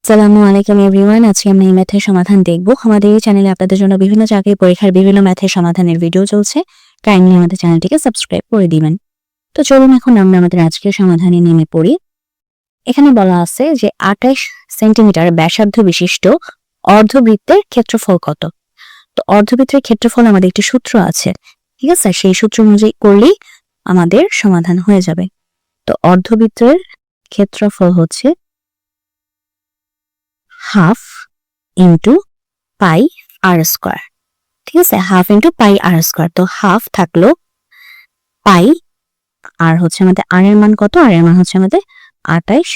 আসসালামু আলাইকুম এভরিওয়ান। আজকে আমরা এই ম্যাথের সমাধান দেখব। আমাদের এই চ্যানেলে আপনাদের জন্য বিভিন্ন চাকরির পরীক্ষার বিভিন্ন ম্যাথের সমাধানের ভিডিও চলছে। কাইন্ডলি আমাদের চ্যানেলটিকে সাবস্ক্রাইব করে দিবেন। তো চলুন এখন আমরা আমাদের আজকের সমাধানে নেমে পড়ি। এখানে বলা আছে যে 28 সেন্টিমিটার ব্যাসার্ধ বিশিষ্ট অর্ধবৃত্তের ক্ষেত্রফল কত। তো অর্ধবৃত্তের ক্ষেত্রফল আমাদের একটি সূত্র আছে, ঠিক আছে? সেই সূত্র অনুযায়ী করলেই আমাদের সমাধান হয়ে যাবে। তো অর্ধবৃত্তের ক্ষেত্রফল হচ্ছে হাফ ইন্টু পাই আর স্কোয়ার, ঠিক আছে? হাফ ইন্টু পাই আর স্কোয়ার। তো হাফ থাকলো পাই আর হচ্ছে আমাদের আর এর মান কত? আর এর মান হচ্ছে আমাদের 28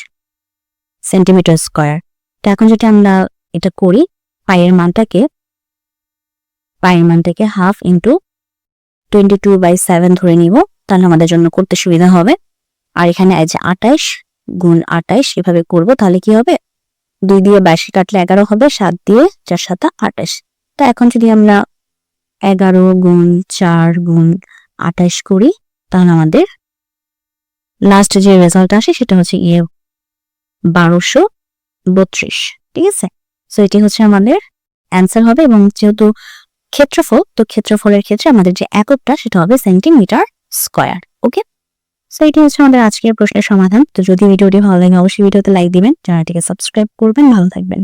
সেন্টিমিটার স্কোয়ার। তো এখন যদি আমরা এটা করি, পাইয়ের মানটাকে হাফ ইন্টু 22/7 ধরে নিব, তাহলে আমাদের জন্য করতে সুবিধা হবে। আর এখানে এই যে 28 গুণ 28 এভাবে করব, তাহলে কি হবে? 2 দিয়ে 22 কাটলে 11 হবে, 7 দিয়ে 4 7 28। তো এখন যদি আমরা 11 গুণ 4 গুণ 28 করি, তাহলে আমাদের লাস্ট যে রেজাল্ট আসে সেটা হচ্ছে 1232, ঠিক আছে? সো এটি হচ্ছে আমাদের অ্যান্সার হবে। এবং যেহেতু ক্ষেত্রফল, তো ক্ষেত্রফলের ক্ষেত্রে আমাদের যে এককটা সেটা হবে সেন্টিমিটার স্কয়ার। ওকে, সো এটি হচ্ছে আমাদের আজকের প্রশ্নের সমাধান। তো যদি ভিডিওটি ভালো লাগে অবশ্যই ভিডিওতে লাইক দিবেন, চ্যানেলটিকে সাবস্ক্রাইব করবেন। ভালো থাকবেন।